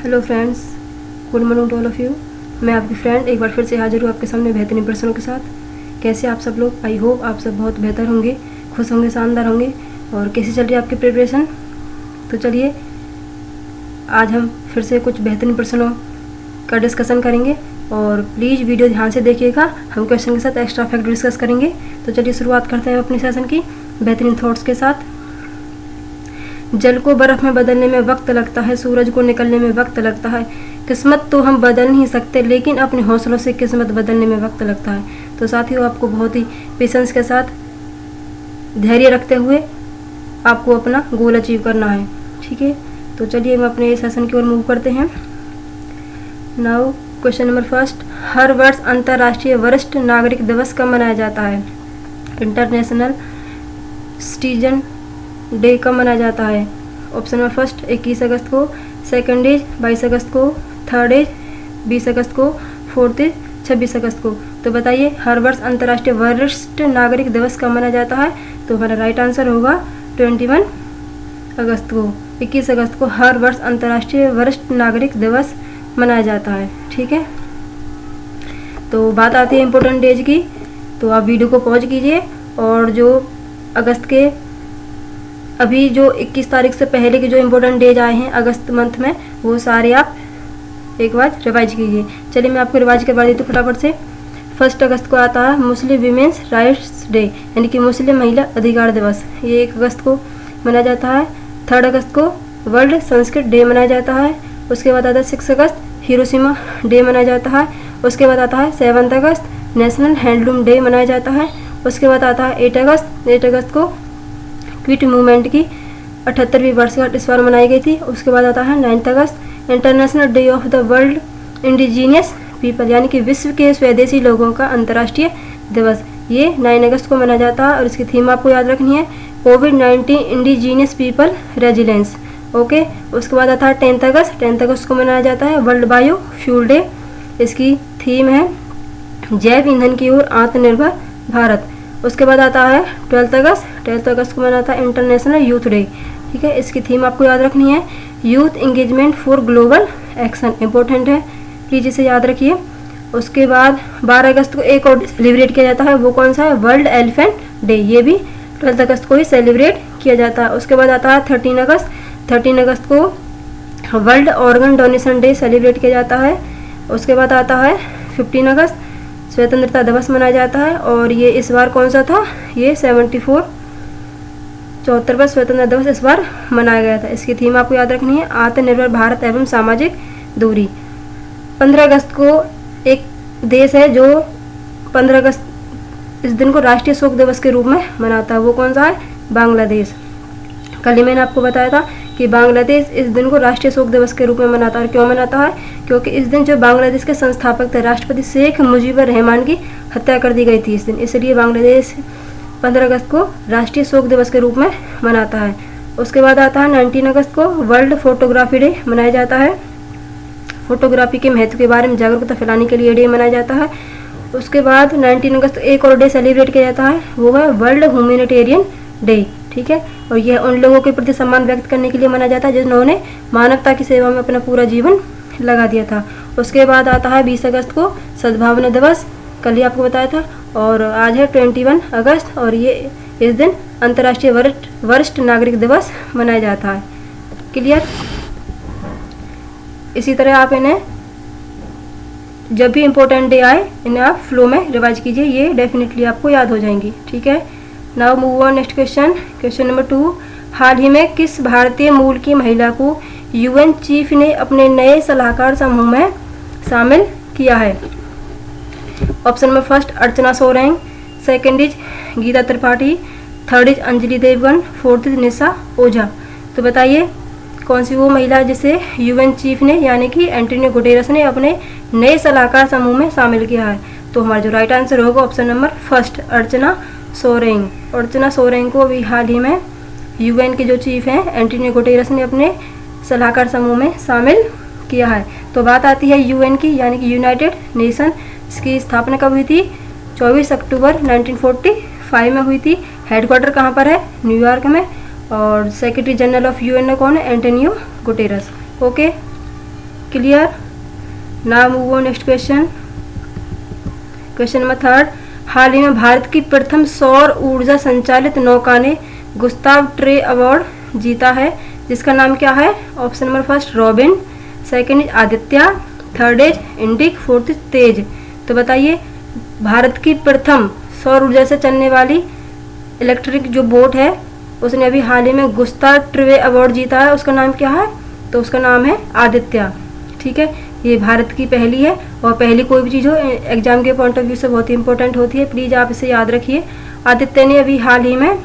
Hello friends, good morning to all of you. मैं आपकी friend एक बार फिर से हाजिर हूँ आपके सामने बेहतरीन प्रश्नों के साथ। कैसे आप सब लोग? आई होप आप सब बहुत बेहतर होंगे, खुश होंगे, शानदार होंगे। और कैसी चल रही है आपकी प्रिपरेशन? तो चलिए आज हम फिर से कुछ बेहतरीन प्रश्नों का डिस्कशन करेंगे और प्लीज़ वीडियो ध्यान से देखिएगा। हम क्वेश्चन के साथ एक्स्ट्रा फैक्ट डिस्कस करेंगे। तो चलिए शुरुआत करते हैं अपनी सेशन की बेहतरीन थॉट्स के साथ। जल को बर्फ़ में बदलने में वक्त लगता है, सूरज को निकलने में वक्त लगता है। किस्मत तो हम बदल नहीं सकते, लेकिन अपने हौसलों से किस्मत बदलने में वक्त लगता है। तो साथियों, आपको बहुत ही पेशेंस के साथ धैर्य रखते हुए आपको अपना गोल अचीव करना है, ठीक है। तो चलिए हम अपने सेशन की ओर मूव करते हैं। नाउ क्वेश्चन नंबर फर्स्ट, हर वर्ष अंतर्राष्ट्रीय वरिष्ठ नागरिक दिवस कब मनाया जाता है? इंटरनेशनल सिटीजन डे कब मनाया जाता है? ऑप्शन नंबर फर्स्ट 21 अगस्त को, सेकंड इज 22 अगस्त को, थर्ड इज 20 अगस्त को, फोर्थ इज 26 अगस्त को। तो बताइए हर वर्ष अंतर्राष्ट्रीय वरिष्ठ नागरिक दिवस कब मनाया जाता है? तो हमारा राइट आंसर होगा 21 अगस्त को। 21 अगस्त को हर वर्ष अंतर्राष्ट्रीय वरिष्ठ नागरिक दिवस मनाया जाता है, ठीक है। तो बात आती है इम्पोर्टेंट डेज की। तो आप वीडियो को पॉज कीजिए और जो अगस्त के अभी जो 21 तारीख से पहले के जो इम्पोर्टेंट डेज आए हैं अगस्त मंथ में, वो सारे आप एक बार रिवाइज कीजिए। चलिए मैं आपको रिवाइज करवा देती हूँ फटाफट से। 1 अगस्त को आता है मुस्लिम वीमेंस राइट्स डे, यानी कि मुस्लिम महिला अधिकार दिवस, ये 1 अगस्त को मनाया जाता है। 3 अगस्त को वर्ल्ड संस्कृत डे मनाया जाता है। उसके बाद आता है 6 अगस्त हिरोशिमा डे मनाया जाता है। उसके बाद आता है 7 अगस्त नेशनल हैंडलूम डे मनाया जाता है। उसके बाद आता है 8 अगस्त को क्विट मूवमेंट की 78वीं वर्षगांठ इस बार मनाई गई थी। उसके बाद आता है 9 अगस्त international day of the world indigenous people, यानी कि विश्व के स्वदेशी लोगों का अंतर्राष्ट्रीय दिवस, ये 9 अगस्त को मनाया जाता है। और इसकी थीम आपको याद रखनी है कोविड-19 इंडिजीनियस पीपल रेजिलेंस, ओके। उसके बाद आता है 10 अगस्त को मनाया जाता है वर्ल्ड बायो फ्यूल डे। इसकी थीम है जैव ईंधन की ओर आत्मनिर्भर भारत। उसके बाद आता है 12 अगस्त को मनाता है इंटरनेशनल यूथ डे, ठीक है। इसकी थीम आपको याद रखनी है youth engagement for global action, important है, प्लीज इसे याद रखिए। उसके बाद 12 अगस्त को एक और सेलिब्रेट किया जाता है, वो कौन सा है? वर्ल्ड एलिफेंट डे, ये भी 12 अगस्त को ही सेलिब्रेट किया जाता है। उसके बाद आता है 13 अगस्त को world organ donation day celebrate किया जाता है। उसके बाद आता है 15 अगस्त स्वतंत्रता दिवस मनाया जाता है। और ये इस बार कौन सा था? ये 74वां स्वतंत्रता दिवस इस बार मनाया गया था। इसकी थीम आपको याद रखनी है आत्मनिर्भर भारत एवं सामाजिक दूरी। 15 अगस्त को एक देश है जो 15 अगस्त इस दिन को राष्ट्रीय शोक दिवस के रूप में मनाता है, वो कौन सा है? बांग्लादेश। कल ही मैंने आपको बताया था कि बांग्लादेश इस दिन को राष्ट्रीय शोक दिवस के रूप में मनाता है। और क्यों मनाता है? क्योंकि इस दिन जो बांग्लादेश के संस्थापक थे राष्ट्रपति शेख मुजीबुर रहमान की हत्या कर दी गई थी इस दिन, इसलिए बांग्लादेश 15 अगस्त को राष्ट्रीय शोक दिवस के रूप में मनाता है। उसके बाद आता है 19 अगस्त को वर्ल्ड फोटोग्राफी डे मनाया जाता है। फोटोग्राफी के महत्व के बारे में जागरूकता फैलाने के लिए डे मनाया जाता है। उसके बाद 19 अगस्त एक और डे सेलिब्रेट किया जाता है, वो है वर्ल्ड ह्यूमैनिटेरियन डे, ठीक है। और यह उन लोगों के प्रति सम्मान व्यक्त करने के लिए मनाया जाता है जिन्होंने मानवता की सेवा में अपना पूरा जीवन लगा दिया था। उसके बाद आता है 20 अगस्त को सद्भावना दिवस, कल ही आपको बताया था। और आज है 21 अगस्त और ये इस दिन अंतर्राष्ट्रीय वरिष्ठ नागरिक दिवस मनाया जाता है। क्लियर? इसी तरह आप इन्हें जब भी इम्पोर्टेंट डे आए इन्हें आप फ्लो में रिवाइज कीजिए, ये डेफिनेटली आपको याद हो जाएंगी, ठीक है। Now move on next question number 2। हाल ही में किस भारतीय मूल की महिला को यूएन चीफ ने अपने नए सलाहकार समूह में शामिल किया है? Option number first Archana Soreng, second is Geeta Tripathi, third is Anjali Devgan, fourth is Nisha Ojha. तो बताइए कौन सी वो महिला है जिसे यूएन चीफ ने यानी कि एंटोनियो गुटेरेस ने अपने नए सलाहकार समूह में शामिल किया है? तो हमारा जो राइट आंसर होगा option number first Archana Soreng. अर्चना सोरेंग को अभी हाल ही में यूएन के जो चीफ हैं एंटोनियो गुटेरेस ने अपने सलाहकार समूह में शामिल किया है। तो बात आती है यूएन की, यानी कि यूनाइटेड नेशन, इसकी स्थापना कब हुई थी? 24 अक्टूबर 1945 में हुई थी। हेडक्वार्टर कहाँ पर है? न्यूयॉर्क में। और सेक्रेटरी जनरल ऑफ यूएन कौन है? Antonio Guterres, okay. Clear. Now move on next question. Question number 3, हाल ही में भारत की प्रथम सौर ऊर्जा संचालित नौका ने गुस्ताव ट्रे अवार्ड जीता है, जिसका नाम क्या है? Option number first Robin, second is Aditya, third is Indic, fourth is Tej. तो बताइए, भारत की प्रथम सौर ऊर्जा से चलने वाली इलेक्ट्रिक जो बोट है उसने अभी हाल ही में गुस्ताव ट्रे अवार्ड जीता है, उसका नाम क्या है? तो उसका नाम है आदित्य। ठीक है, ये भारत की पहली है, और पहली कोई भी चीज़ हो एग्जाम के पॉइंट ऑफ व्यू से बहुत ही इंपॉर्टेंट होती है, प्लीज़ आप इसे याद रखिए। आदित्य ने अभी हाल ही में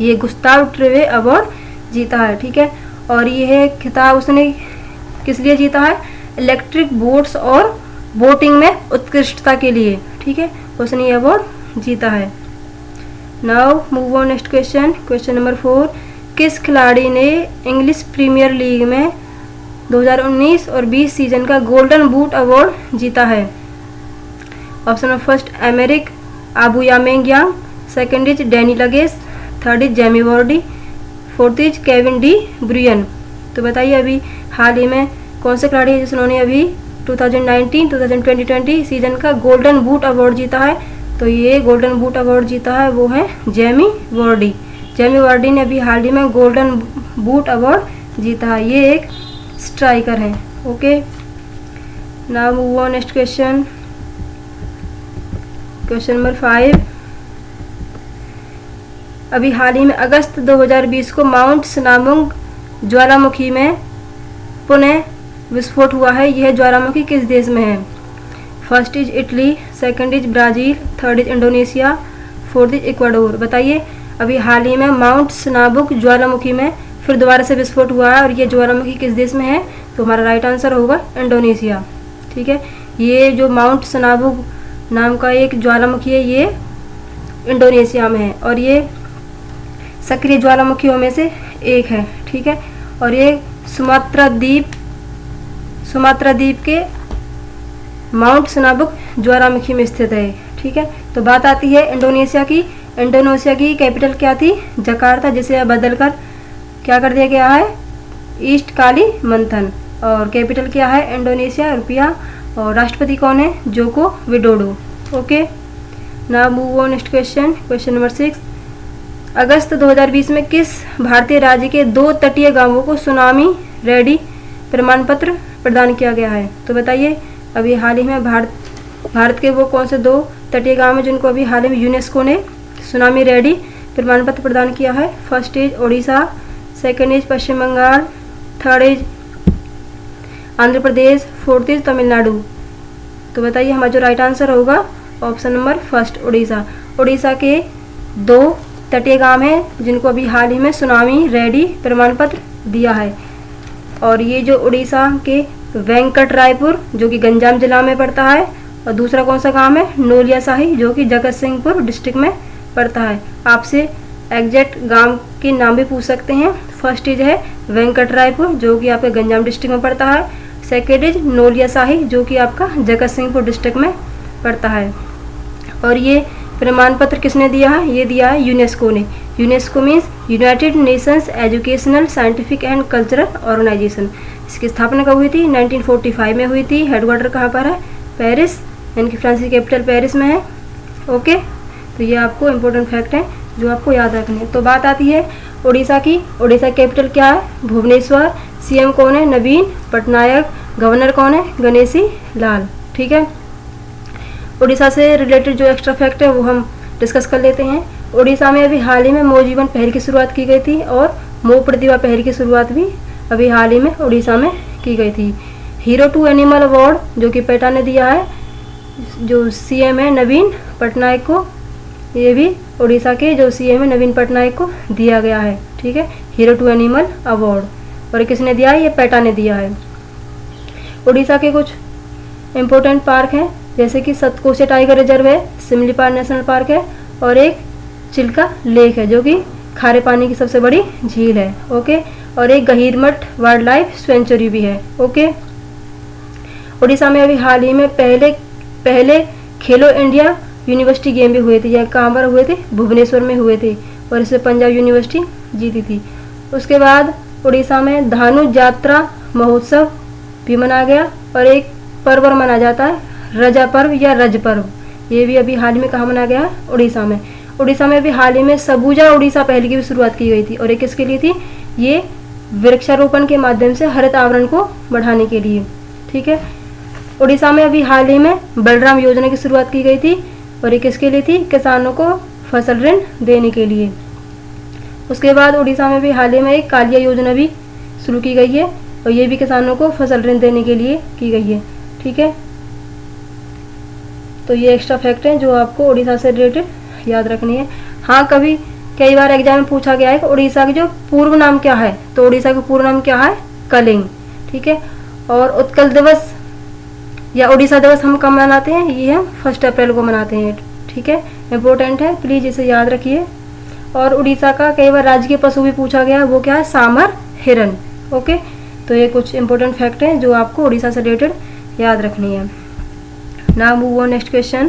ये गुस्ताव ट्रे अवार्ड जीता है। ठीक है, और ये खिताब उसने किस लिए जीता है? इलेक्ट्रिक बोट्स और बोटिंग में उत्कृष्टता के लिए। ठीक है, उसने ये अवार्ड जीता है। Now move on next question. Question number 4, किस खिलाड़ी ने इंग्लिश प्रीमियर लीग में 2019 और 20 सीजन का गोल्डन बूट अवार्ड जीता है? Option number first Emerick Aubameyang, second is Danny लगेस, third is Jamie Vardy, fourth is Kevin De Bruyne. तो बताइए, अभी हाल ही में कौन से खिलाड़ी है जिन्होंने अभी 2019-2020 सीजन का गोल्डन बूट अवार्ड जीता है? तो ये गोल्डन बूट अवार्ड जीता है वो है जेमी वार्डी। जेमी वार्डी ने अभी हाल ही में गोल्डन बूट अवार्ड जीता है, ये एक स्ट्राइकर है। Okay, now move on next question. Question number 5, अभी हाल ही में अगस्त 2020 को माउंट सनामुंग ज्वालामुखी में पुनः विस्फोट हुआ है। यह ज्वालामुखी किस देश में है? First is Italy, second is Brazil, third is Indonesia, fourth is Ecuador. बताइए, अभी हाल ही में माउंट सनामुंग ज्वालामुखी में फिर दोबारा से विस्फोट हुआ है, और ये ज्वालामुखी किस देश में है? तो हमारा राइट आंसर होगा इंडोनेशिया। ठीक है, ये जो माउंट सनामुंग नाम का एक ज्वालामुखी है ये इंडोनेशिया में है, और ये सक्रिय ज्वालामुखियों में से एक है। ठीक है, और ये सुमात्रा द्वीप के माउंट सनामुंग ज्वालामुखी में स्थित है। ठीक है, तो बात आती है इंडोनेशिया की। इंडोनेशिया की कैपिटल क्या थी? जकार्ता, जिसे अब बदलकर क्या कर दिया गया है? ईस्ट कालीमंथन। और कैपिटल क्या है इंडोनेशिया? रुपया। और राष्ट्रपति कौन है? Joko Widodo. Okay, now move on next question. Question number 6, अगस्त 2020 में किस भारतीय राज्य के 2 तटीय गांवों को सुनामी रेडी प्रमाण पत्र प्रदान किया गया है? तो बताइए, अभी हाल ही में भारत के वो कौन से 2 तटीय गांव हैं जिनको अभी हाल ही में यूनेस्को ने सुनामी रेडी प्रमाण पत्र प्रदान किया है? First is Odisha, second is Paschim Bangal, third is Andhra Pradesh, fourth is Tamil Nadu. तो बताइए, हमारा जो राइट आंसर होगा option number first Orissa. Orissa के 2 तटीय गांव हैं जिनको अभी हाल ही में सुनामी रेडी प्रमाण पत्र दिया है, और ये जो उड़ीसा के वेंकट रायपुर जो कि गंजाम जिला में पड़ता है, और दूसरा कौन सा गांव है? नोलिया शाही जो कि जगत सिंहपुर डिस्ट्रिक्ट में पड़ता है। आपसे एग्जैक्ट गांव के नाम भी पूछ सकते हैं। फर्स्ट इज है वेंकट रायपुर जो कि आपके गंजाम डिस्ट्रिक्ट में पड़ता है, सेकेंड इज नोलिया शाही जो कि आपका जगत सिंहपुर डिस्ट्रिक्ट में पड़ता है। और ये प्रमाण पत्र किसने दिया है? ये दिया है यूनेस्को ने। UNESCO means United Nations Educational Scientific and Cultural Organization. इसकी स्थापना कब हुई थी? 1945 में हुई थी। हेडक्वार्टर कहाँ पर है? पेरिस, यानी कि फ्रांस की कैपिटल पेरिस में है। ओके, तो ये आपको इम्पोर्टेंट फैक्ट है जो आपको याद रखने हैं। तो बात आती है उड़ीसा की। उड़ीसा कैपिटल क्या है? भुवनेश्वर। सीएम कौन है? नवीन पटनायक। गवर्नर कौन है? गणेशी लाल। ठीक है, उड़ीसा से रिलेटेड जो एक्स्ट्रा फैक्ट है वो हम डिस्कस कर लेते हैं। उड़ीसा में अभी हाल ही में मौ जीवन पहल की शुरुआत की गई थी, और मो प्रतिभा पहल की शुरुआत भी अभी हाल ही में उड़ीसा में की गई थी। हीरो टू एनिमल अवार्ड जो कि पेटा ने दिया है, जो सीएम है नवीन पटनायक को, ये भी उड़ीसा के जो सीएम है नवीन पटनायक को दिया गया है। ठीक है, हीरो टू एनिमल अवार्ड, और किसने दिया है? ये पेटा ने दिया है। उड़ीसा के कुछ इम्पोर्टेंट पार्क हैं, जैसे कि सतकोशिया टाइगर रिजर्व है, सिमलीपाल नेशनल पार्क है, और एक चिल्का लेक है जो कि खारे पानी की सबसे बड़ी झील है। ओके, और एक गहीरमठ वाइल्ड लाइफ सेंचुरी भी है। ओके, उड़ीसा में अभी हाल ही में पहले खेलो इंडिया यूनिवर्सिटी गेम भी हुए थे। यह कहाँ पर हुए थे? भुवनेश्वर में हुए थे, और इसे पंजाब यूनिवर्सिटी जीती थी। उसके बाद उड़ीसा में धानु यात्रा महोत्सव भी मनाया गया, और एक पर्व मनाया जाता है रजा पर्व या रज पर्व। ये भी अभी हाल ही में कहाँ मनाया गया है? उड़ीसा में। उड़ीसा में भी हाल ही में सबूजा उड़ीसा पहल की भी शुरुआत की गई थी, और ये किसके लिए थी? ये वृक्षारोपण के माध्यम से हरित आवरण को बढ़ाने के लिए। ठीक है, उड़ीसा में अभी हाल ही में बलराम योजना की शुरुआत की गई थी, और ये किसके लिए थी? किसानों को फसल ऋण देने के लिए। उसके बाद उड़ीसा में भी हाल ही में एक कालिया योजना भी शुरू की गई है, और ये भी किसानों को फसल ऋण देने के लिए की गई है। ठीक है, तो ये एक्स्ट्रा फैक्ट हैं जो आपको उड़ीसा से रिलेटेड याद रखनी है। हाँ, कई बार एग्जाम में पूछा गया है कि उड़ीसा की जो पूर्व नाम क्या है, तो उड़ीसा का पूर्व नाम क्या है? कलिंग। ठीक है, और उत्कल दिवस या उड़ीसा दिवस हम कब मनाते हैं? ये हम 1 अप्रैल को मनाते हैं। ठीक है, इम्पोर्टेंट है, प्लीज इसे याद रखिए। और उड़ीसा का कई बार राजकीय पशु भी पूछा गया है, वो क्या है? सांभर हिरन। ओके, तो ये कुछ इंपॉर्टेंट फैक्ट हैं जो आपको उड़ीसा से रिलेटेड याद रखनी है। Now move on next question.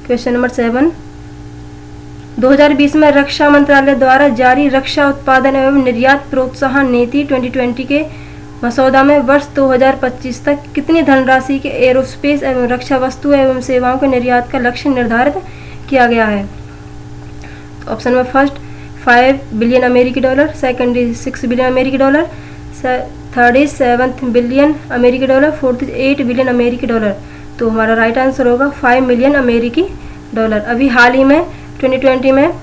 Question number 7। 2020 में रक्षा मंत्रालय द्वारा जारी रक्षा उत्पादन एवं निर्यात प्रोत्साहन नीति 2020 के मसौदा में वर्ष 2025 तक कितनी धनराशि के एरोस्पेस एवं रक्षा वस्तु एवं सेवाओं के निर्यात का लक्ष्य निर्धारित किया गया है? तो ऑप्शन में फर्स्ट 5 बिलियन अमेरिकी डॉलर, सेकंड इज 6 बिलियन अमेरिकी डॉलर, थर्ड इज 7 बिलियन अमेरिकी डॉलर, फोर्थ इज 8 बिलियन अमेरिकी डॉलर। तो हमारा राइट आंसर होगा 5 मिलियन अमेरिकी डॉलर। अभी हाल ही में 2020 में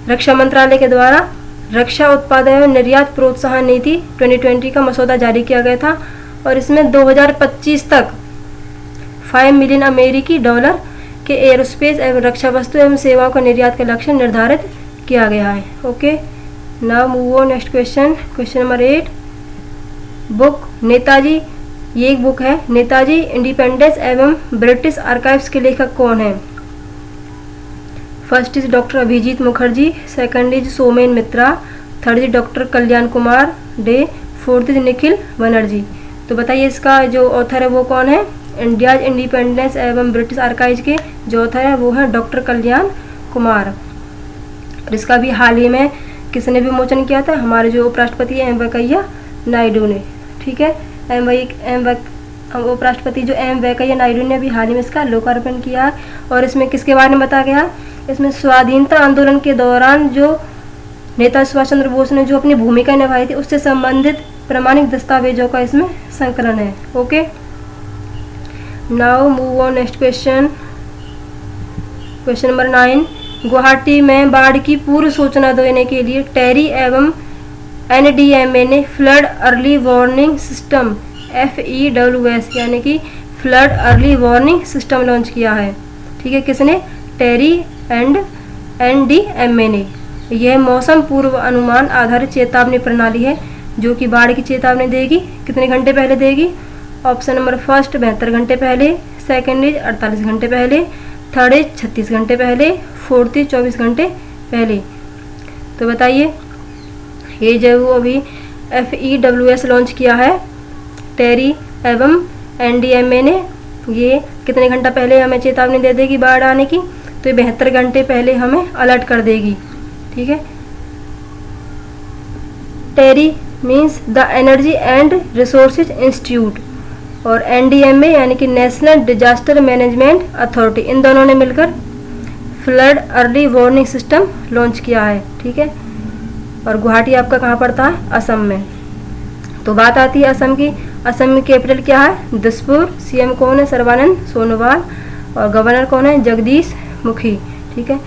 रक्षा मंत्रालय के द्वारा रक्षा उत्पादन एवं निर्यात प्रोत्साहन नीति 2020 का मसौदा जारी किया गया था, और इसमें 2025 तक 5 मिलियन अमेरिकी डॉलर के एरोस्पेस एवं रक्षा वस्तु एवं सेवाओं का निर्यात का लक्ष्य निर्धारित किया गया है। Okay, now move on next question. Question number 8। Book Netaji, ये एक बुक है, नेताजी इंडिपेंडेंस एवं ब्रिटिश आर्काइव्स के लेखक कौन है? First is doctor Abhijit Mukherjee, second is Somen Mitra, third is doctor Kalyan Kumar Dey, fourth is Nikhil Banerjee. तो बताइए इसका जो ऑथर है वो कौन है? इंडियाज इंडिपेंडेंस एवं ब्रिटिश आर्काइव्स के जो ऑथर है वो है डॉक्टर कल्याण कुमार। और इसका भी हाल ही में किसने विमोचन किया था? हमारे जो उपराष्ट्रपति एम वेंकैया नायडू ने। ठीक है, उपराष्ट्रपति जो एम वेंकैया नायडू ने अभी हाल ही में इसका लोकार्पण किया है। और इसमें किसके बारे में बताया गया? इसमें स्वाधीनता आंदोलन के दौरान जो नेता सुभाष चंद्र बोस ने जो अपनी भूमिका निभाई थी उससे संबंधित प्रमाणिक दस्तावेजों का इसमें संकलन है। Okay, now move on next question. Question number 9। Guwahati में बाढ़ की पूर्व सूचना देने के लिए टेरी एवं एनडीएमए ने flood early warning system FEWS यानी कि flood early warning system launch किया है। ठीक है, किसने? टेरी एंड NDMA ने। यह मौसम पूर्व अनुमान आधारित चेतावनी प्रणाली है जो कि बाढ़ की चेतावनी देगी। कितने घंटे पहले देगी? ऑप्शन नंबर फर्स्ट 72 घंटे पहले, सेकंड इज 48 घंटे पहले, थर्ड इज 36 घंटे पहले, फोर्थ इज 24 घंटे पहले। तो बताइए ये जो अभी FEWS लॉन्च किया है टेरी एवं NDMA ने, ये कितने घंटा पहले हमें चेतावनी दे देगी बाढ़ आने की? तो ये 72 घंटे पहले हमें अलर्ट कर देगी। ठीक है, TERI means the energy and resources institute, और NDMA यानी कि नेशनल डिजास्टर मैनेजमेंट अथॉरिटी, इन दोनों ने मिलकर flood early warning system launch किया है। ठीक है, और गुवाहाटी आपका कहाँ पड़ता है? असम में। तो बात आती है असम की। असम की कैपिटल क्या है? दिसपुर। CM कौन है? सर्बानंद सोनोवाल। और गवर्नर कौन है? जगदीश मुखी। ठीक है,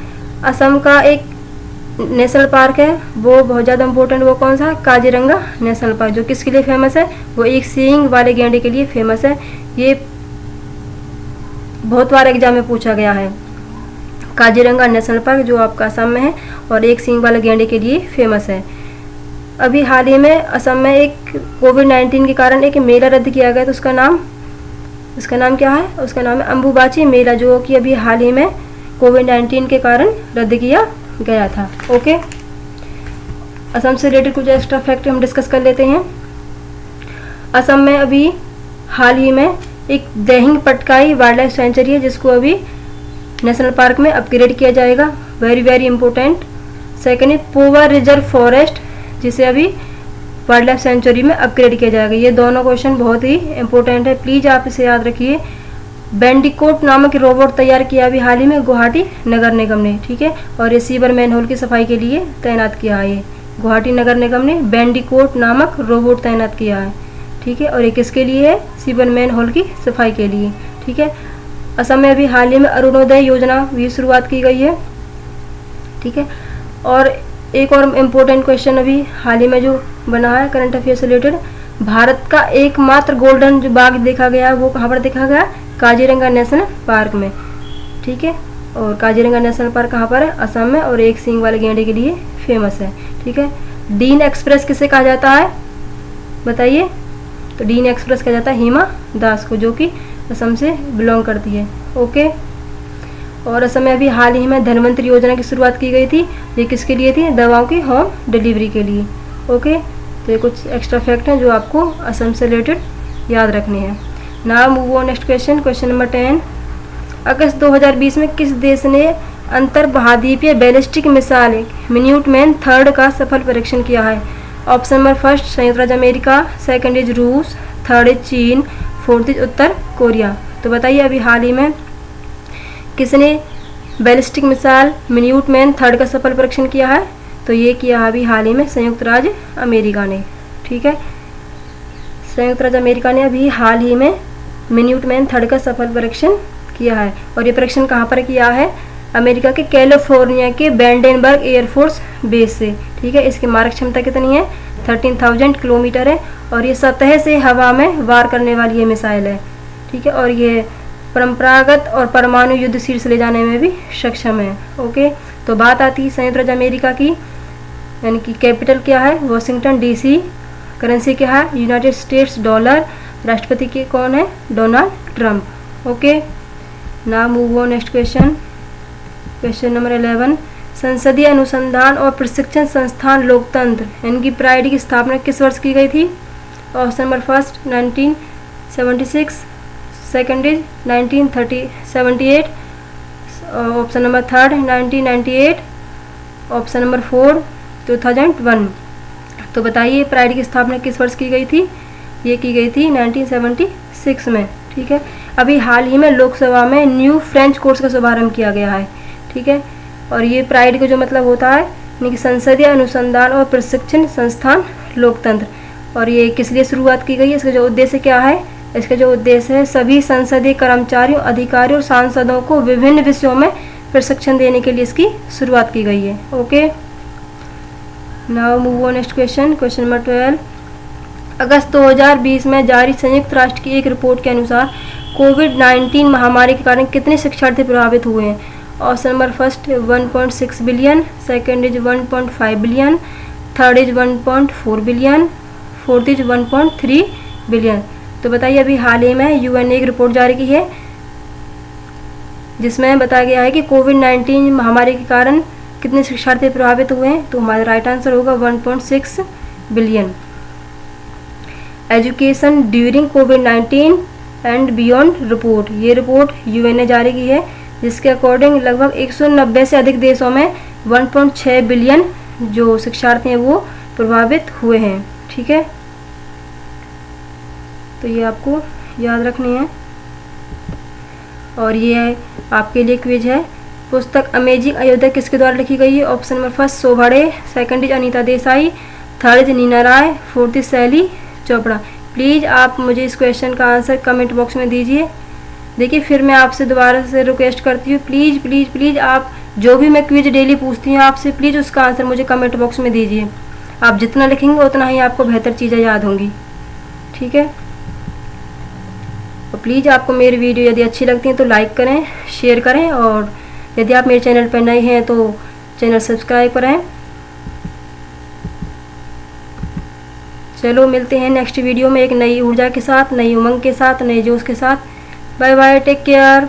असम का एक नेशनल पार्क है, वो बहुत ज़्यादा इम्पोर्टेंट, वो कौन सा है? काजीरंगा नेशनल पार्क, जो किसके लिए फेमस है? वो एक सींग वाले गैंडे के लिए फेमस है। ये बहुत बार एग्जाम में पूछा गया है। काजीरंगा नेशनल पार्क जो आपका असम में है और एक सींग वाले गैंडे के लिए फेमस है। अभी हाल ही में असम में एक कोविड-19 के कारण एक मेला रद्द किया गया, तो उसका नाम क्या है? उसका नाम है अम्बुबाची मेला, जो कि अभी हाल ही में कोविड-19 के कारण रद्द किया गया था। ओके, असम से रिलेटेड कुछ एक्स्ट्रा फैक्ट हम डिस्कस कर लेते हैं। असम में अभी हाल ही में एक Dehing Patkai wild life sanctuary है जिसको अभी नेशनल पार्क में अपग्रेड किया जाएगा, very very important. Second is Pova reserve forest, जिसे अभी वाइल्ड लाइफ सेंचुरी में अपग्रेड किया जाएगा। ये दोनों क्वेश्चन बहुत ही इंपॉर्टेंट है, प्लीज़ आप इसे याद रखिए। बैंडिकोट नामक रोबोट तैयार किया अभी हाल ही में गुवाहाटी नगर निगम ने, ठीक है, और ये सीवर मैनहोल की सफाई के लिए तैनात किया है। ये गुवाहाटी नगर निगम ने बैंडिकोट नामक रोबोट तैनात किया है, ठीक है, और ये किसके लिए है? सीवर मैनहोल की सफाई के लिए, ठीक है। असम में अभी हाल ही में अरुणोदय योजना भी शुरुआत की गई है, ठीक है। और एक और इम्पोर्टेंट क्वेश्चन अभी हाल ही में जो बना है करंट अफेयर से रिलेटेड, भारत का एकमात्र गोल्डन जो बाघ देखा गया है वो कहाँ पर देखा गया? काजीरंगा नेशनल पार्क में, ठीक है। और काजीरंगा नेशनल पार्क कहाँ पर है? असम में, और एक सींग वाले गैंडे के लिए फेमस है, ठीक है। डीन एक्सप्रेस किसे कहा जाता है बताइए? तो डीन एक्सप्रेस कहा जाता है हिमा दास को, जो कि असम से बिलोंग करती है, ओके। और असम में अभी हाल ही में धनवंतरी योजना की शुरुआत की गई थी। ये किसके लिए थी? दवाओं की होम डिलीवरी के लिए, ओके। तो ये कुछ एक्स्ट्रा फैक्ट हैं जो आपको असम से रिलेटेड याद रखने हैं। Now move on next question, question number 10। अगस्त 2020 में किस देश ने अंतर महाद्वीपीय बैलिस्टिक मिसाइल मिन्यूटमैन थर्ड का सफल परीक्षण किया है? ऑप्शन नंबर फर्स्ट संयुक्त राज्य अमेरिका, सेकंड इज रूस, थर्ड इज चीन, फोर्थ इज उत्तर कोरिया। तो बताइए अभी हाल ही में किसने बैलिस्टिक मिसाइल मिन्यूटमैन थर्ड का सफल परीक्षण किया है? तो ये किया अभी हाल ही में संयुक्त राज्य अमेरिका ने, ठीक है। संयुक्त राज्य अमेरिका ने अभी हाल ही में मिन्यूटमैन थर्ड का सफल परीक्षण किया है। और ये परीक्षण कहाँ पर किया है? अमेरिका के कैलिफोर्निया के बैंडेनबर्ग एयरफोर्स बेस से, ठीक है। इसकी मारक क्षमता कितनी है? 13,000 किलोमीटर है, और ये सतह से हवा में वार करने वाली ये मिसाइल है, ठीक है। और ये परंपरागत और परमाणु युद्ध शीर्ष ले जाने में भी सक्षम है, ओके। तो बात आती है संयुक्त राज्य अमेरिका की, यानी कि कैपिटल क्या है? वॉशिंगटन DC, करेंसी क्या है? यूनाइटेड स्टेट्स डॉलर, राष्ट्रपति के कौन है? Donald Trump, okay. Now move on next question, question number 11। संसदीय अनुसंधान और प्रशिक्षण संस्थान लोकतंत्र यानी कि प्राइड की स्थापना किस वर्ष की गई थी? Option number first 1976, second is 1978, option number third 1998, option number 4 2001। तो बताइए प्राइड की स्थापना किस वर्ष की गई थी? ये की गई थी 1976 में, ठीक है। अभी हाल ही में लोकसभा में न्यू फ्रेंच कोर्स का शुभारंभ किया गया है, ठीक है। और ये प्राइड का जो मतलब होता है यानी कि संसदीय अनुसंधान और प्रशिक्षण संस्थान लोकतंत्र, और ये किस लिए शुरुआत की गई है? इसका जो उद्देश्य क्या है? इसका जो उद्देश्य है सभी संसदीय कर्मचारियों, अधिकारियों और सांसदों को विभिन्न विषयों में प्रशिक्षण देने के लिए इसकी शुरुआत की गई है, okay. Now move on next question, question number 12। अगस्त 2020 में जारी संयुक्त राष्ट्र की एक रिपोर्ट के अनुसार कोविड-19 महामारी के कारण कितने शिक्षार्थी प्रभावित हुए हैं? Option number first 1.6 billion, second is 1.5 billion, third is 1.4 billion, fourth is 1.3 billion. तो बताइए अभी हाल ही में UN ने एक रिपोर्ट जारी की है जिसमें बताया गया है कि कोविड-19 महामारी के कारण कितने शिक्षार्थी प्रभावित हुए हैं? तो हमारा राइट आंसर होगा 1.6 billion. Education during covid and beyond report, ये रिपोर्ट UN ने जारी की है जिसके अकॉर्डिंग लगभग 190 से अधिक देशों में 1.6 बिलियन जो शिक्षार्थी हैं वो प्रभावित हुए हैं, ठीक है। तो ये आपको याद रखनी है। और ये आपके लिए क्विज है। पुस्तक अमेजिंग अयोध्या किसके द्वारा लिखी गई है? Option number first Shobhaa De, second is Anita Desai, third is Neena Rai, fourth is Shaili Chopra. Please आप मुझे इस क्वेश्चन का आंसर कमेंट बॉक्स में दीजिए। देखिए फिर मैं आपसे दोबारा से रिक्वेस्ट करती हूँ, प्लीज़ प्लीज़ प्लीज़ आप जो भी मैं क्विज डेली पूछती हूँ आपसे, प्लीज़ उसका आंसर मुझे कमेंट बॉक्स में दीजिए। आप जितना लिखेंगे उतना ही आपको बेहतर चीज़ें याद होंगी, ठीक है। और प्लीज़ आपको मेरी वीडियो यदि अच्छी लगती है तो लाइक करें, शेयर करें, और यदि आप मेरे चैनल पर नए हैं तो चैनल सब्सक्राइब करें। चलो मिलते हैं नेक्स्ट वीडियो में एक नई ऊर्जा के साथ, नई उमंग के साथ, नए जोश के साथ। Bye bye, take care.